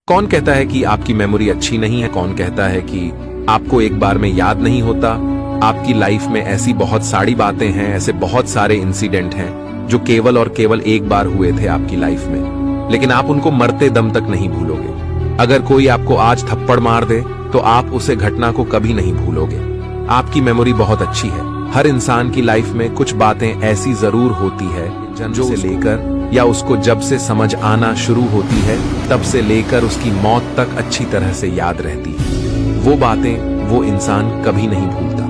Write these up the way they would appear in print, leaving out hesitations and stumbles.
कौन कहता है कि आपकी मेमोरी अच्छी नहीं है? कौन कहता है कि आपको एक बार में याद नहीं होता? आपकी लाइफ में ऐसी बहुत सारी बातें हैं, ऐसे बहुत सारे इंसिडेंट हैं जो केवल और केवल एक बार हुए थे आपकी लाइफ में, लेकिन आप उनको मरते दम तक नहीं भूलोगे। अगर कोई आपको आज थप्पड़ मार दे तो आप उसे घटना को कभी नहीं भूलोगे। आपकी मेमोरी बहुत अच्छी है। हर इंसान की लाइफ में कुछ बातें ऐसी जरूर होती है जो से लेकर या उसको जब से समझ आना शुरू होती है तब से लेकर उसकी मौत तक अच्छी तरह से याद रहती है। वो बातें वो इंसान कभी नहीं भूलता।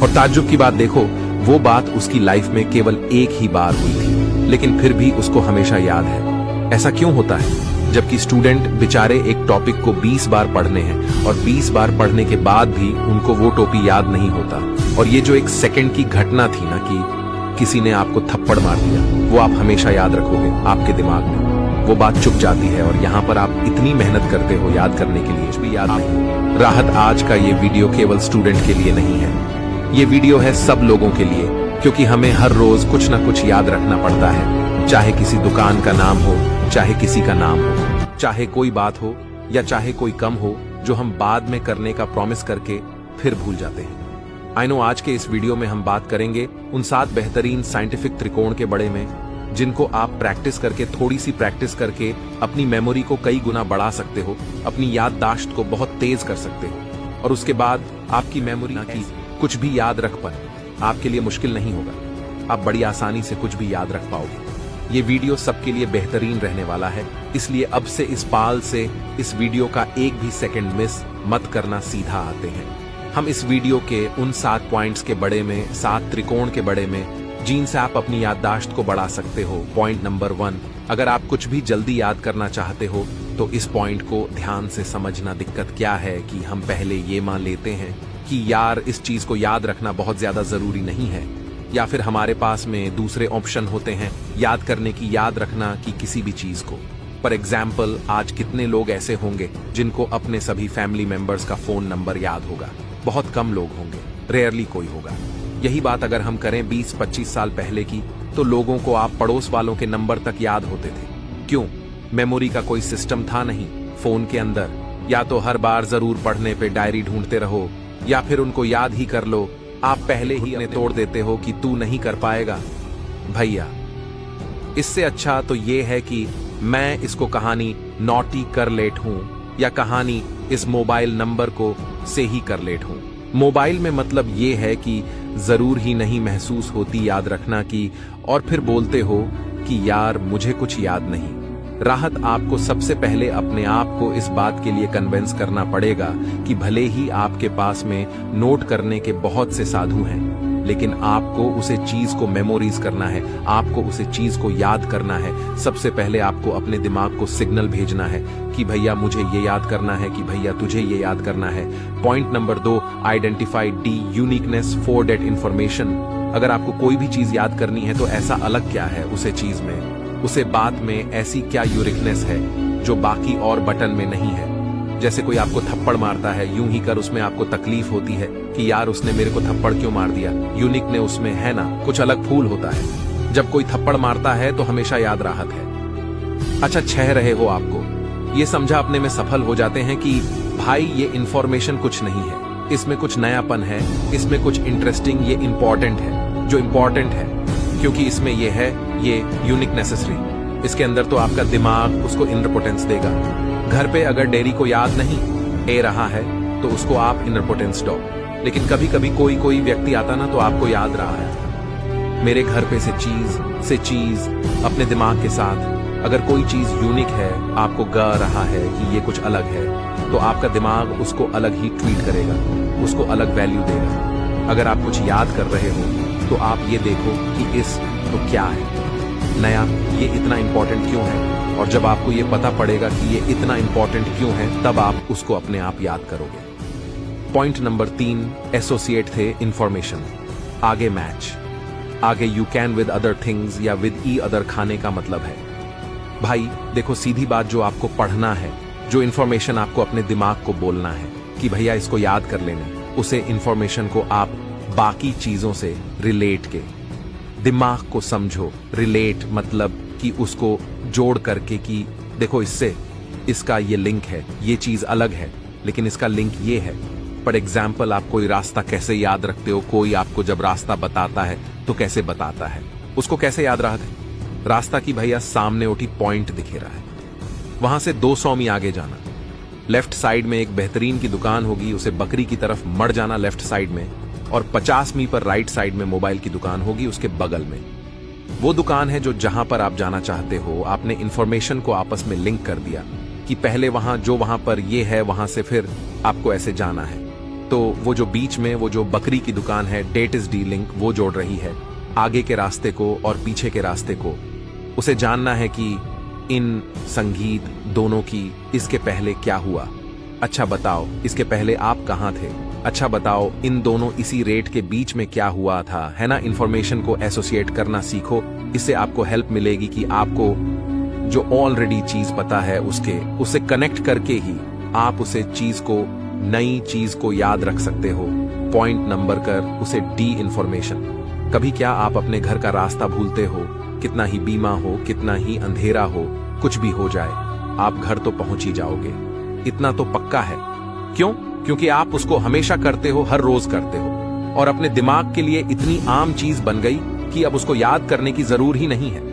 और ताज्जुब की बात देखो, वो बात उसकी लाइफ में केवल एक ही बार हुई थी, लेकिन फिर भी उसको हमेशा याद है। ऐसा क्यों होता है? जबकि स्टूडेंट बेचारे एक टॉपिक को 20 बार पढ़ने हैं और 20 बार पढ़ने के बाद भी उनको वो टॉपिक याद नहीं होता। और ये जो एक सेकंड की घटना थी ना कि किसी ने आपको थप्पड़ मार दिया, वो आप हमेशा याद रखोगे आपके दिमाग में। वो बात चुप जाती है और यहाँ पर आप इतनी मेहनत करते हो याद करने के लिए, कुछ भी याद नहीं। राहत, आज का ये वीडियो केवल स्टूडेंट के लिए नहीं है, ये वीडियो है सब लोगों के लिए, क्योंकि हमें हर रोज कुछ ना कुछ याद रखना पड़ता है। चाहे किसी दुकान का नाम हो, चाहे किसी का नाम हो, चाहे कोई बात हो या चाहे कोई कम हो जो हम बाद में करने का प्रॉमिस करके फिर भूल जाते हैं। आई नो, आज के इस वीडियो में हम बात करेंगे उन 7 बेहतरीन साइंटिफिक त्रिकोण के बारे में जिनको आप प्रैक्टिस करके, थोड़ी सी प्रैक्टिस करके अपनी मेमोरी को कई गुना बढ़ा सकते हो, अपनी याददाश्त को बहुत तेज कर सकते हो और उसके बाद आपकी मेमोरी की कुछ भी याद रख पाए आपके लिए मुश्किल नहीं होगा। आप बड़ी आसानी से कुछ भी याद रख पाओगे। ये वीडियो सबके लिए बेहतरीन रहने वाला है, इसलिए अब से इस पाल से इस वीडियो का एक भी सेकंड मिस मत करना। सीधा आते हैं हम इस वीडियो के उन 7 पॉइंट्स के बड़े में, 7 त्रिकोण के बड़े में, जिनसे आप अपनी याददाश्त को बढ़ा सकते हो। पॉइंट नंबर 1, अगर आप कुछ भी जल्दी याद करना चाहते हो तो इस पॉइंट को ध्यान से समझना। दिक्कत क्या है कि हम पहले ये मान लेते हैं कि यार इस चीज को याद रखना बहुत ज्यादा जरूरी नहीं है, या फिर हमारे पास में दूसरे ऑप्शन होते हैं याद करने की, याद रखना की किसी भी चीज को। फॉर एग्जाम्पल, आज कितने लोग ऐसे होंगे जिनको अपने सभी फैमिली मेंबर्स का फोन नंबर याद होगा? बहुत कम लोग होंगे, रेयरली कोई होगा। यही बात अगर हम करें 20-25 साल पहले की, तो लोगों को आप पड़ोस वालों के नंबर तक याद होते थे। क्यों? मेमोरी का कोई सिस्टम था नहीं फोन के अंदर। या तो हर बार जरूर पढ़ने पे डायरी ढूंढते रहो या फिर उनको याद ही कर लो। आप पहले ही उन्हें तोड़ देते हो कि तू नहीं कर पाएगा भैया। इससे अच्छा तो ये है कि मैं इसको कहानी नोटी कर लेट हूं या कहानी इस मोबाइल नंबर को से ही कर लेट हूं। मोबाइल में मतलब ये है कि जरूर ही नहीं महसूस होती याद रखना की, और फिर बोलते हो कि यार मुझे कुछ याद नहीं। राहत, आपको सबसे पहले अपने आप को इस बात के लिए कन्विंस करना पड़ेगा कि भले ही आपके पास में नोट करने के बहुत से साधु हैं, लेकिन आपको उसे चीज को मेमोरीज करना है, आपको उसे चीज को याद करना है। सबसे पहले आपको अपने दिमाग को सिग्नल भेजना है कि भैया मुझे ये याद करना है, कि भैया तुझे ये याद करना है। Point number 2, identify D uniqueness for that information. अगर आपको कोई भी चीज याद करनी है तो ऐसा अलग क्या है उसे चीज में, उसे बात में ऐसी क्या यूनिकनेस है जो बाकी और बटन में नहीं है। जैसे कोई आपको थप्पड़ मारता है, यूं ही कर उसमें आपको तकलीफ होती है कि यार उसने मेरे को थप्पड़ क्यों मार दिया। यूनिक ने उसमें है ना कुछ अलग फूल होता है। जब कोई थप्पड़ मारता है तो हमेशा याद राहत है। अच्छा, 6 रहे हो आपको ये समझा अपने में सफल हो जाते हैं कि भाई ये इंफॉर्मेशन कुछ नहीं है, इसमें कुछ नयापन है, इसमें कुछ इंटरेस्टिंग, ये इंपॉर्टेंट है। जो इंपॉर्टेंट है क्योंकि इसमें ये है, ये यूनिक नेसेसरी, इसके अंदर तो आपका दिमाग उसको इनरपोटेंस देगा। घर पे अगर डेरी को याद नहीं ए रहा है तो उसको आप इनरपोटेंस दो, लेकिन कभी कभी कोई व्यक्ति आता ना तो आपको याद रहा है। मेरे घर पे से चीज अपने दिमाग के साथ, अगर कोई चीज यूनिक है, आपको ग रहा है कि ये कुछ अलग है, तो आपका दिमाग उसको अलग ही ट्रीट करेगा, उसको अलग वैल्यू देगा। अगर आप कुछ याद कर रहे हो तो आप ये देखो कि इस तो क्या है नया, ये इतना इंपॉर्टेंट क्यों है, और जब आपको ये पता पड़ेगा कि ये इतना इंपॉर्टेंट क्यों है, तब आप उसको अपने आप याद करोगे। पॉइंट नंबर 3, एसोसिएट थे इंफॉर्मेशन, आगे मैच, आगे you can with other things या विद ई अदर खाने का मतलब है। भाई देखो, सीधी बात, जो आपको पढ़ना है, जो इंफॉर्मेशन आपको अपने दिमाग को बोलना है कि भैया इसको याद कर लेना, उसे इंफॉर्मेशन को आप बाकी चीजों से रिलेट के दिमाग को समझो। रिलेट मतलब कि उसको जोड़ करके कि देखो इससे इसका ये लिंक है, ये चीज अलग है, लेकिन इसका लिंक ये है। फॉर एग्जाम्पल, आप कोई रास्ता कैसे याद रखते हो? कोई आपको जब रास्ता बताता है तो कैसे बताता है? उसको कैसे याद रखते? रास्ता की भैया सामने उठी पॉइंट दिखे रहा है, वहां से 200 मील आगे जाना, लेफ्ट साइड में एक बेहतरीन की दुकान होगी, उसे बकरी की तरफ मड़ जाना लेफ्ट साइड में, और 50 मील पर राइट साइड में मोबाइल की दुकान होगी, उसके बगल में वो दुकान है जो जहां पर आप जाना चाहते हो। आपने इंफॉर्मेशन को आपस में लिंक कर दिया कि पहले वहां पर ये है, वहां से फिर आपको ऐसे जाना है। तो वो जो बीच में वो जो बकरी की दुकान है, डेट इज डी लिंक, वो जोड़ रही है आगे के रास्ते को और पीछे के रास्ते को। उसे जानना है कि इन संगीत दोनों की इसके पहले क्या हुआ। अच्छा बताओ, इसके पहले आप कहां थे? अच्छा बताओ, इन दोनों इसी रेट के बीच में क्या हुआ था? है ना, इंफॉर्मेशन को एसोसिएट करना सीखो। इससे आपको हेल्प मिलेगी कि आपको जो ऑलरेडी चीज पता है उसे कनेक्ट करके ही आप उसे चीज को, नई चीज को याद रख सकते हो। पॉइंट नंबर कर उसे डी इंफॉर्मेशन। कभी क्या आप अपने घर का रास्ता भूलते हो? कितना ही बीमा हो, कितना ही अंधेरा हो, कुछ भी हो जाए, आप घर तो पहुंच ही जाओगे, इतना तो पक्का है। क्यों? क्योंकि आप उसको हमेशा करते हो, हर रोज करते हो, और अपने दिमाग के लिए इतनी आम चीज बन गई कि अब उसको याद करने की जरूर ही नहीं है।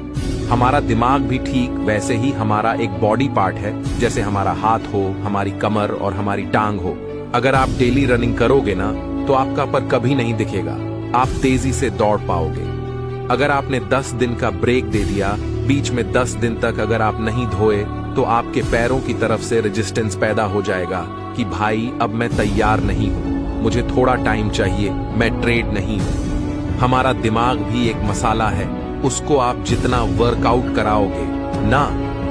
हमारा दिमाग भी ठीक वैसे ही हमारा एक बॉडी पार्ट है, जैसे हमारा हाथ हो, हमारी कमर और हमारी टांग हो। अगर आप डेली रनिंग करोगे ना तो आपका पर कभी नहीं दिखेगा, आप तेजी से दौड़ पाओगे। अगर आपने 10 दिन का ब्रेक दे दिया, बीच में 10 दिन तक अगर आप नहीं धोए, तो आपके पैरों की तरफ से रेजिस्टेंस पैदा हो जाएगा कि भाई अब मैं तैयार नहीं हूं, मुझे थोड़ा टाइम चाहिए, मैं ट्रेड नहीं हूं। हमारा दिमाग भी एक मसाला है, उसको आप जितना वर्कआउट कराओगे ना,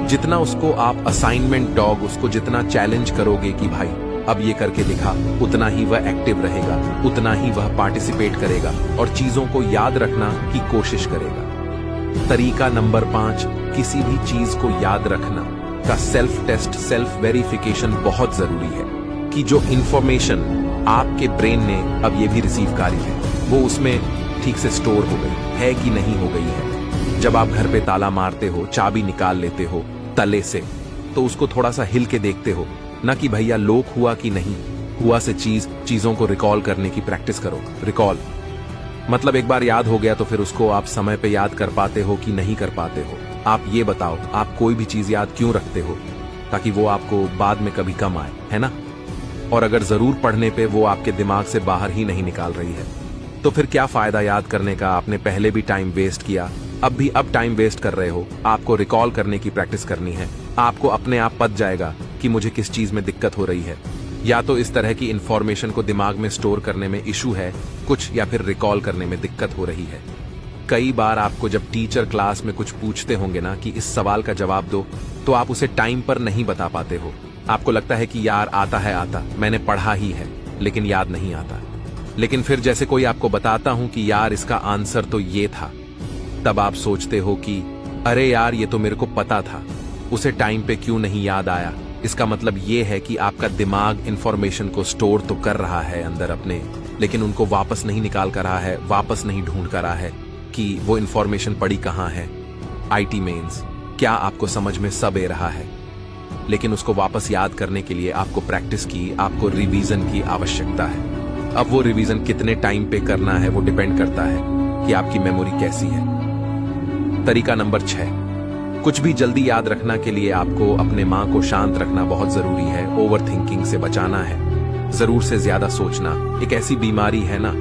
जितना उसको आप असाइनमेंट डॉग, उसको जितना चैलेंज करोगे कि भाई अब ये करके दिखा, उतना ही वह एक्टिव रहेगा, उतना ही वह पार्टिसिपेट करेगा और चीजों को याद रखना की कोशिश करेगा। तरीका नंबर 5, किसी भी चीज को याद रखना का सेल्फ टेस्ट, सेल्फ वेरिफिकेशन बहुत जरूरी है कि जो इंफॉर्मेशन आपके ब्रेन ने अब ये भी रिसीव करी है, वो उसमें ठीक से स्टोर हो गई है कि नहीं हो गई है। जब आप घर पे ताला मारते हो, चाबी निकाल लेते हो तले से, तो उसको थोड़ा सा हिल के देखते हो ना कि भैया लॉक हुआ कि नहीं हुआ, से चीजों को रिकॉल करने की प्रैक्टिस करो। रिकॉल मतलब एक बार याद हो गया तो फिर उसको आप समय पे याद कर पाते हो कि नहीं कर पाते हो। आप ये बताओ, आप कोई भी चीज याद क्यों रखते हो? ताकि वो आपको बाद में कभी कम आए, है ना? और अगर जरूर पढ़ने पे वो आपके दिमाग से बाहर ही नहीं निकाल रही है, तो फिर क्या फायदा याद करने का? आपने पहले भी टाइम वेस्ट किया, अब टाइम वेस्ट कर रहे हो। आपको रिकॉल करने की प्रैक्टिस करनी है। आपको अपने आप पता जाएगा कि मुझे किस चीज में दिक्कत हो रही है। या तो इस तरह की इंफॉर्मेशन को दिमाग में स्टोर करने में इशू है कुछ, या फिर रिकॉल करने में दिक्कत हो रही है। कई बार आपको जब टीचर क्लास में कुछ पूछते होंगे ना कि इस सवाल का जवाब दो, तो आप उसे टाइम पर नहीं बता पाते हो। आपको लगता है कि यार आता, मैंने पढ़ा ही है, लेकिन याद नहीं आता। लेकिन फिर जैसे कोई आपको बताता हूं कि यार इसका आंसर तो ये था, तब आप सोचते हो कि अरे यार ये तो मेरे को पता था, उसे टाइम पे क्यों नहीं याद आया। इसका मतलब ये है कि आपका दिमाग इंफॉर्मेशन को स्टोर तो कर रहा है अंदर अपने, लेकिन उनको वापस नहीं निकाल कर रहा है, वापस नहीं ढूंढ कर रहा है कि वो इंफॉर्मेशन पड़ी कहां है। आईटी मेंस क्या आपको समझ में सब आ रहा है, लेकिन उसको वापस याद करने के लिए आपको प्रैक्टिस की, आपको रिवीजन की आवश्यकता है। अब वो रिवीजन कितने टाइम पे करना है वो डिपेंड करता है कि आपकी मेमोरी कैसी है। तरीका नंबर 6, कुछ भी जल्दी याद रखना के लिए आपको अपने मां को शांत रखना बहुत जरूरी है। ओवर थिंकिंग से बचाना है, जरूर से ज्यादा सोचना एक ऐसी बीमारी है ना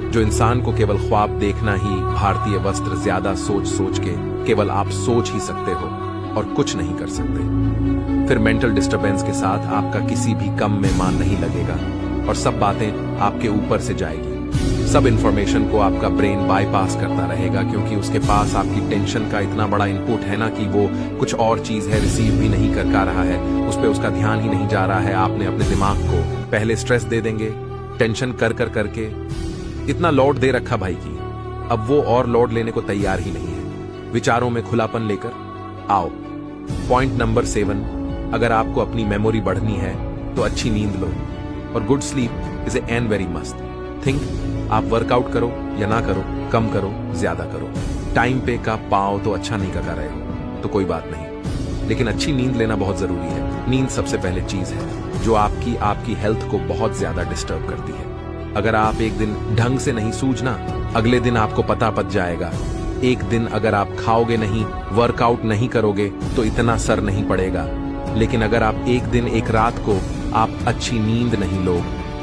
जो इंसान को केवल ख्वाब देखना ही, भारतीय वस्त्र, ज्यादा सोच के केवल आप सोच ही सकते हो और कुछ नहीं कर सकते। फिर मेंटल डिस्टरबेंस के साथ आपका किसी भी काम में मन नहीं लगेगा और सब बातें आपके ऊपर से जाएगी। सब इंफॉर्मेशन को आपका ब्रेन बाईपास करता रहेगा, क्योंकि उसके पास आपकी टेंशन का इतना बड़ा इनपुट है ना कि वो कुछ और चीज है, रिसीव भी नहीं कर पा रहा है, उस पर उसका ध्यान ही नहीं जा रहा है। आपने अपने दिमाग को पहले स्ट्रेस दे देंगे, टेंशन कर करके इतना लोड दे रखा भाई की, अब वो और लोड लेने को तैयार ही नहीं है। विचारों में खुलापन लेकर आओ। पॉइंट नंबर 7, अगर आपको अपनी मेमोरी बढ़नी है तो अच्छी नींद लो, और good sleep is an very must thing. आप वर्कआउट करो या ना करो, कम करो ज्यादा करो, टाइम पे का पाओ तो अच्छा नहीं कर रहे हो तो कोई बात नहीं, लेकिन अच्छी नींद लेना बहुत जरूरी है। नींद सबसे पहले चीज है जो आपकी हेल्थ को बहुत ज्यादा डिस्टर्ब करती है। अगर आप एक दिन ढंग से नहीं सूझना, अगले दिन आपको पता पड़ जाएगा। एक दिन अगर आप खाओगे नहीं, वर्कआउट नहीं करोगे तो इतना सर नहीं पड़ेगा। लेकिन अगर आप एक दिन एक रात को आप अच्छी नींद नहीं लो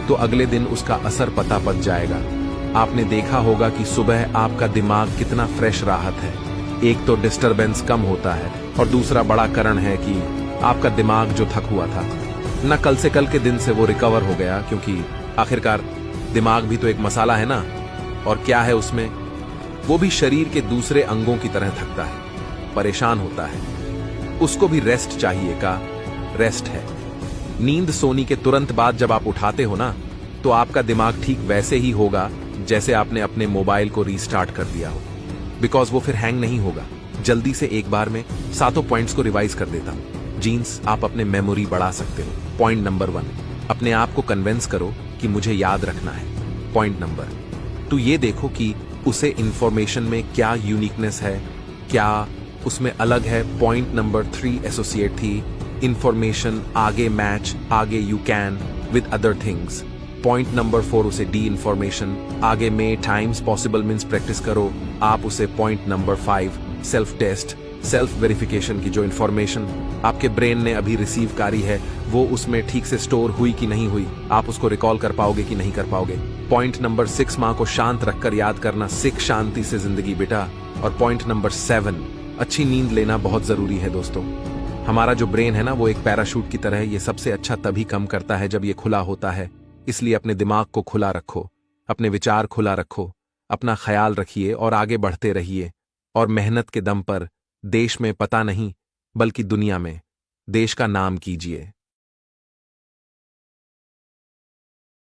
तो अगले दिन उसका असर पता पड़ जाएगा। आपने देखा होगा कि सुबह आपका दिमाग कितना फ्रेश राहत है। एक तो डिस्टरबेंस कम होता है और दूसरा बड़ा कारण है कि आपका दिमाग जो थक हुआ था न कल से कल के दिन से वो रिकवर हो गया, क्योंकि आखिरकार दिमाग भी तो एक मसाला है ना। और क्या है उसमें, वो भी शरीर के दूसरे अंगों की तरह थकता है, परेशान होता है, उसको भी रेस्ट चाहिए का रेस्ट है। नींद सोने के तुरंत बाद जब आप उठाते हो ना तो आपका दिमाग ठीक वैसे ही होगा जैसे आपने अपने मोबाइल को रीस्टार्ट कर दिया हो, बिकॉज वो फिर हैंग नहीं होगा। जल्दी से एक बार में 7 पॉइंट्स को रिवाइज कर देता हूं। जीन्स, आप अपने मेमोरी बढ़ा सकते हो। पॉइंट नंबर 1, अपने आप को कन्विंस करो कि मुझे याद रखना है। पॉइंट नंबर 2, ये देखो कि उसे इंफॉर्मेशन में क्या यूनिकनेस है, क्या उसमें अलग है। पॉइंट नंबर 3, एसोसिएट थी इंफॉर्मेशन, आगे मैच, आगे you can with other things. Point number 4, उसे डी इंफॉर्मेशन, आगे में टाइम्स पॉसिबल मीन्स प्रैक्टिस करो आप उसे। Point number 5, self test, self verification की जो इंफॉर्मेशन आपके ब्रेन ने अभी रिसीव करी है वो उसमें ठीक से स्टोर हुई कि नहीं हुई, आप उसको रिकॉल कर पाओगे कि नहीं कर पाओगे। पॉइंट नंबर 6, माँ को शांत रखकर याद करना, सीख शांति से जिंदगी बेटा। और पॉइंट नंबर 7, अच्छी नींद लेना बहुत जरूरी है दोस्तों। हमारा जो ब्रेन है ना वो एक पैराशूट की तरह है, ये सबसे अच्छा तभी काम करता है जब ये खुला होता है। इसलिए अपने दिमाग को खुला रखो, अपने विचार खुला रखो, अपना ख्याल रखिए और आगे बढ़ते रहिए। और मेहनत के दम पर देश में पता नहीं बल्कि दुनिया में देश का नाम कीजिए।